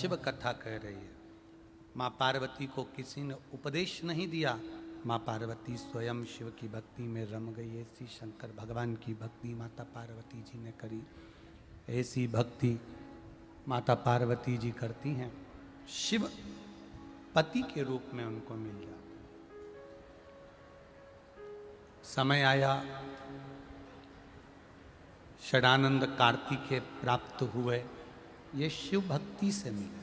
शिव कथा कह रही है। माँ पार्वती को किसी ने उपदेश नहीं दिया, माँ पार्वती स्वयं शिव की भक्ति में रम गई। ऐसी शंकर भगवान की भक्ति माता पार्वती जी ने करी। ऐसी भक्ति माता पार्वती जी करती हैं, शिव पति के रूप में उनको मिल जाता। समय आया, षडानंद कार्तिकेय प्राप्त हुए, ये शिव भक्ति से मिले।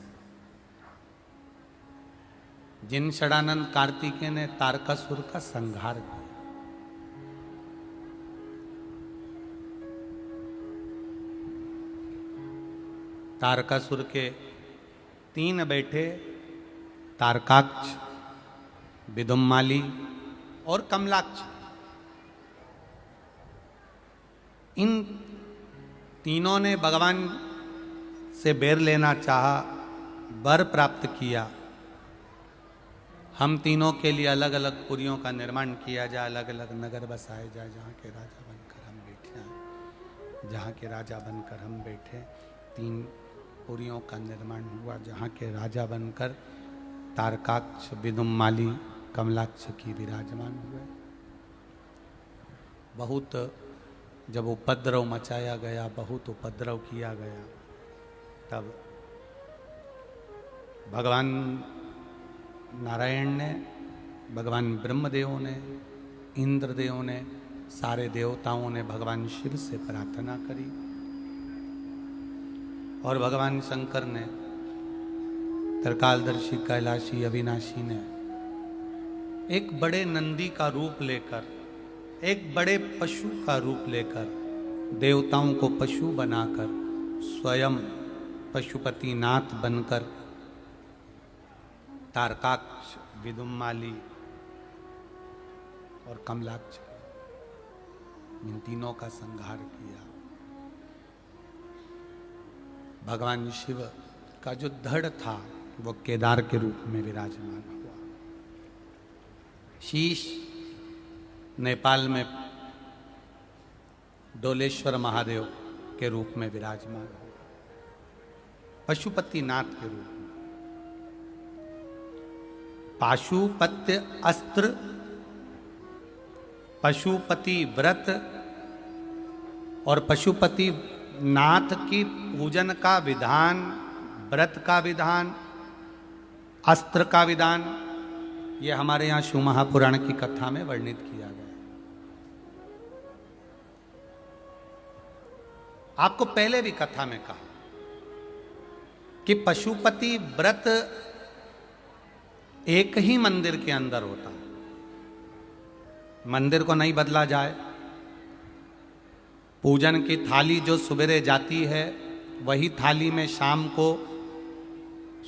जिन षडानंद कार्तिकेय ने तारकासुर का संहार किया, तारकासुर के 3 बेटे तारकाक्ष, विदुम्माली और कमलाक्ष, इन तीनों ने भगवान से बैर लेना चाहा, वर प्राप्त किया। हम तीनों के लिए अलग अलग पुरियों का निर्माण किया जाए, अलग अलग नगर बसाए जाए, जहाँ के राजा बनकर हम बैठे हैं, जहाँ के राजा बनकर हम बैठे। 3 पुरियों का निर्माण हुआ, जहाँ के राजा बनकर तारकाक्ष, विदुम्माली, कमलाक्ष की विराजमान हुए। बहुत जब उपद्रव मचाया गया, बहुत उपद्रव किया गया, तब भगवान नारायण ने, भगवान ब्रह्मदेव ने, इंद्रदेव ने, सारे देवताओं ने भगवान शिव से प्रार्थना करी और भगवान शंकर ने, त्रिकालदर्शी, कैलाशी, अविनाशी ने एक बड़े नंदी का रूप लेकर, एक बड़े पशु का रूप लेकर, देवताओं को पशु बनाकर, स्वयं पशुपति नाथ बनकर तारकाक्ष, विदुम्माली और कमलाक्ष, इन तीनों का संहार किया। भगवान शिव का जो धड़ था वो केदार के रूप में विराजमान हुआ। शीश नेपाल में डोलेश्वर महादेव के रूप में विराजमान हुआ, पशुपति नाथ के रूप में। पाशुपत्य अस्त्र, पशुपति व्रत और पशुपति नाथ की पूजन का विधान, व्रत का विधान, अस्त्र का विधान, ये हमारे यहाँ शिव महापुराण की कथा में वर्णित किया गया। आपको पहले भी कथा में कहा कि पशुपति व्रत एक ही मंदिर के अंदर होता है, मंदिर को नहीं बदला जाए। पूजन की थाली जो सुबेरे जाती है, वही थाली में शाम को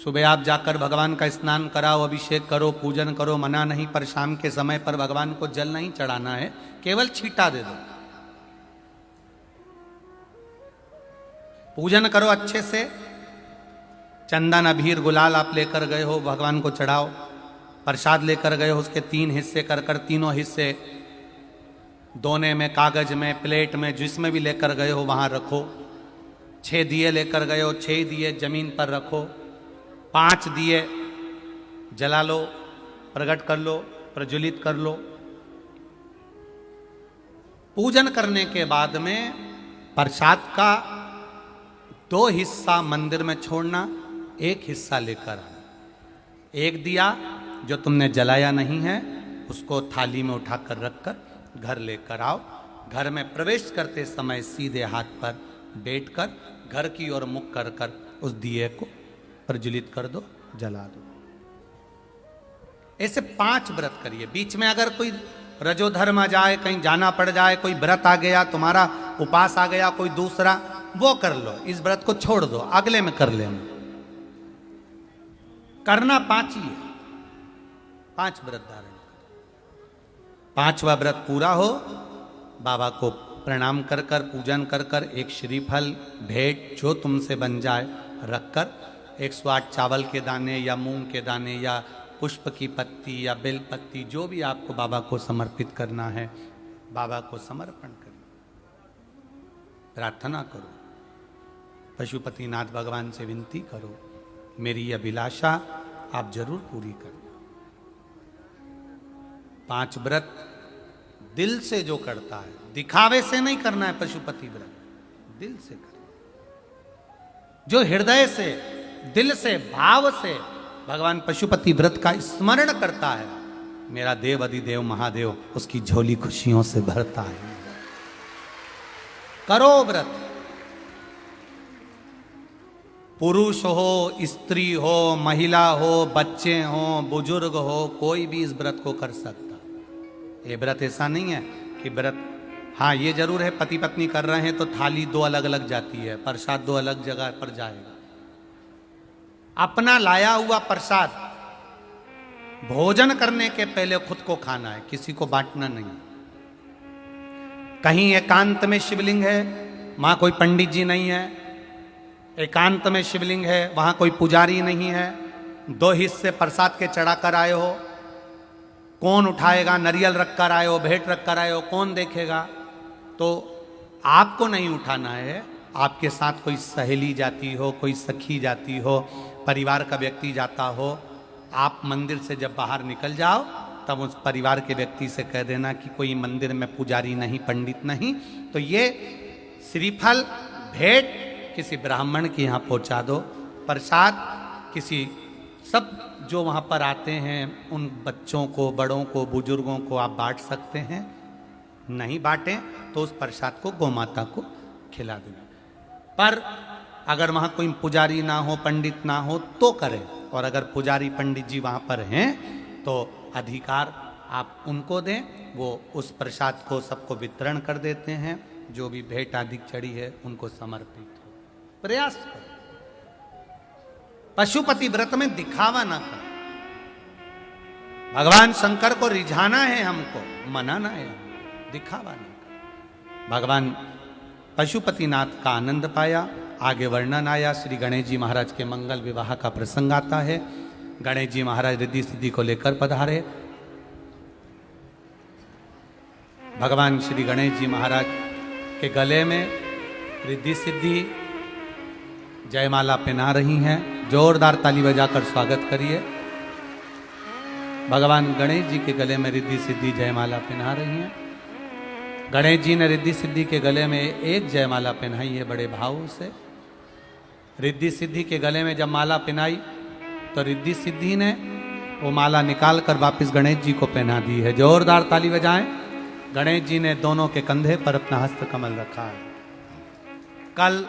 सुबह आप जाकर भगवान का स्नान कराओ, अभिषेक करो, पूजन करो, मना नहीं, पर शाम के समय पर भगवान को जल नहीं चढ़ाना है, केवल छींटा दे दो। पूजन करो अच्छे से, चंदन, अबीर, गुलाल आप लेकर गए हो, भगवान को चढ़ाओ। प्रसाद लेकर गए हो, उसके 3 हिस्से कर कर, तीनों हिस्से दोने में, कागज में, प्लेट में, जिसमें भी लेकर गए हो वहां रखो। 6 दिए लेकर गए हो, 6 दिए जमीन पर रखो। 5 दिए जला लो, प्रकट कर लो, प्रज्वलित कर लो। पूजन करने के बाद में प्रसाद का 2 हिस्सा मंदिर में छोड़ना, 1 हिस्सा लेकर आना। 1 दिया जो तुमने जलाया नहीं है, उसको थाली में उठाकर रखकर घर लेकर आओ। घर में प्रवेश करते समय सीधे हाथ पर बैठकर घर की ओर मुख कर कर उस दिए को प्रज्वलित कर दो, जला दो। ऐसे 5 व्रत करिए। बीच में अगर कोई रजोधर्म आ जाए, कहीं जाना पड़ जाए, कोई व्रत आ गया, तुम्हारा उपास आ गया कोई दूसरा, वो कर लो। इस व्रत को छोड़ दो, अगले में कर लेना। करना 5 ही है, 5 व्रत धारण। 5वां व्रत पूरा हो, बाबा को प्रणाम कर कर, पूजन कर कर, एक श्रीफल भेंट जो तुमसे बन जाए रखकर, 108 चावल के दाने या मूंग के दाने या पुष्प की पत्ती या बेल पत्ती, जो भी आपको बाबा को समर्पित करना है, बाबा को समर्पण करो। प्रार्थना करो, पशुपतिनाथ भगवान से विनती करो मेरी अभिलाषा आप जरूर पूरी करना। 5 व्रत दिल से जो करता है, दिखावे से नहीं करना है पशुपति व्रत, दिल से करना। जो हृदय से, दिल से, भाव से भगवान पशुपति व्रत का स्मरण करता है, मेरा देव अधिदेव महादेव उसकी झोली खुशियों से भरता है। करो व्रत, पुरुष हो, स्त्री हो, महिला हो, बच्चे हो, बुजुर्ग हो, कोई भी इस व्रत को कर सकता। ये व्रत ऐसा नहीं है कि व्रत, हाँ ये जरूर है पति पत्नी कर रहे हैं तो थाली 2 अलग अलग जाती है, प्रसाद 2 अलग जगह पर जाएगा। अपना लाया हुआ प्रसाद भोजन करने के पहले खुद को खाना है, किसी को बांटना नहीं। कहीं एकांत में शिवलिंग है, वहां कोई पंडित जी नहीं है, एकांत में शिवलिंग है, वहां कोई पुजारी नहीं है, 2 हिस्से प्रसाद के चढ़ा कर आए हो, कौन उठाएगा? नरियल रख कर आए हो, भेंट रख कर आए हो, कौन देखेगा? तो आपको नहीं उठाना है, आपके साथ कोई सहेली जाती हो, कोई सखी जाती हो, परिवार का व्यक्ति जाता हो, आप मंदिर से जब बाहर निकल जाओ तब उस परिवार के व्यक्ति से कह देना कि कोई मंदिर में पुजारी नहीं, पंडित नहीं, तो ये श्रीफल भेंट किसी ब्राह्मण के यहाँ पहुँचा दो, प्रसाद किसी, सब जो वहाँ पर आते हैं उन बच्चों को, बड़ों को, बुजुर्गों को आप बांट सकते हैं। नहीं बांटें तो उस प्रसाद को गौमाता को खिला देना। पर अगर वहाँ कोई पुजारी ना हो, पंडित ना हो तो करें, और अगर पुजारी पंडित जी वहाँ पर हैं तो अधिकार आप उनको दें, वो उस प्रसाद को सबको वितरण कर देते हैं, जो भी भेंट आदि चढ़ी है उनको समर्पित हो। प्रयास करो, पशुपति व्रत में दिखावा ना करो। भगवान शंकर को रिझाना है हमको, मनाना है, दिखावा ना करो। भगवान पशुपतिनाथ का आनंद पाया। आगे वर्णन आया, श्री गणेश जी महाराज के मंगल विवाह का प्रसंग आता है। गणेश जी महाराज रिद्धि सिद्धि को लेकर पधारे। भगवान श्री गणेश जी महाराज के गले में रिद्धि सिद्धि जयमाला पहना रही हैं। जोरदार ताली बजाकर स्वागत करिए। भगवान गणेश जी के गले में रिद्धि सिद्धि जयमाला पहना रही हैं। गणेश जी ने रिद्धि सिद्धि के गले में एक जयमाला पहनाई है बड़े भाव से। रिद्धि सिद्धि के गले में जब माला पहनाई तो रिद्धि सिद्धि ने वो माला निकाल कर वापिस गणेश जी को पहना दी है। जोरदार ताली बजाएं। गणेश जी ने दोनों के कंधे पर अपना हस्त कमल रखा है। कल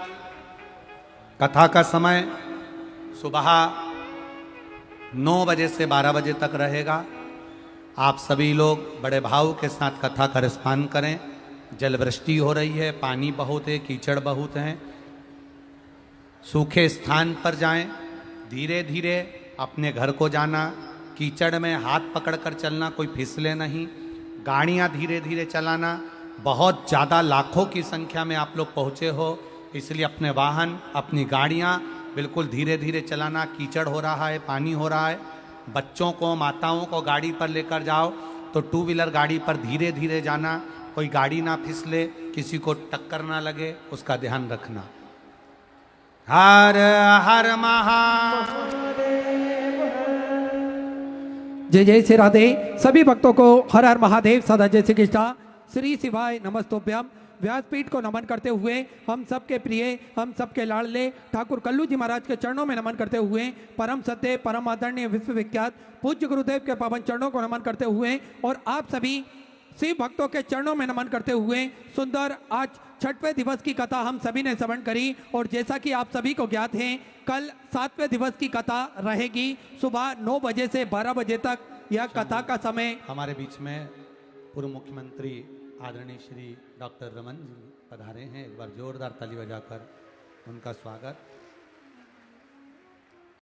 कथा का समय सुबह 9 बजे से 12 बजे तक रहेगा। आप सभी लोग बड़े भाव के साथ कथा का रसपान करें। जल वृष्टि हो रही है, पानी बहुत है, कीचड़ बहुत है। सूखे स्थान पर जाएं, धीरे धीरे अपने घर को जाना, कीचड़ में हाथ पकड़कर चलना, कोई फिसले नहीं। गाड़ियां धीरे धीरे चलाना। बहुत ज़्यादा लाखों की संख्या में आप लोग पहुँचे हो, इसलिए अपने वाहन, अपनी गाड़ियां बिल्कुल धीरे धीरे चलाना। कीचड़ हो रहा है, पानी हो रहा है। बच्चों को, माताओं को गाड़ी पर लेकर जाओ तो 2 व्हीलर गाड़ी पर धीरे धीरे जाना, कोई गाड़ी ना फिसले, किसी को टक्कर ना लगे, उसका ध्यान रखना। हर हर महादेव। जय जय श्री राधे। सभी भक्तों को हर हर महादेव, सदा जय श्री कृष्णा। श्री शिवाय नमस्तोभ्यम। व्यासपीठ को नमन करते हुए हम सबके प्रिय, हम सबके लाडले ठाकुर कल्लू जी महाराज के चरणों में नमन करते हुए, परम सत्य, परम आदरणीय, विश्वविख्यात पूज्य गुरुदेव के पावन चरणों को नमन करते हुए और आप सभी शिव भक्तों के चरणों में नमन करते हुए सुंदर आज 6वें दिवस की कथा हम सभी ने श्रवण करी। और जैसा कि आप सभी को ज्ञात है, कल 7वें दिवस की कथा रहेगी। सुबह 9 बजे से 12 बजे तक यह कथा का समय। हमारे बीच में पूर्व मुख्यमंत्री आदरणीय श्री डॉक्टर रमन जी पधारे हैं। एक बार जोरदार ताली बजाकर उनका स्वागत।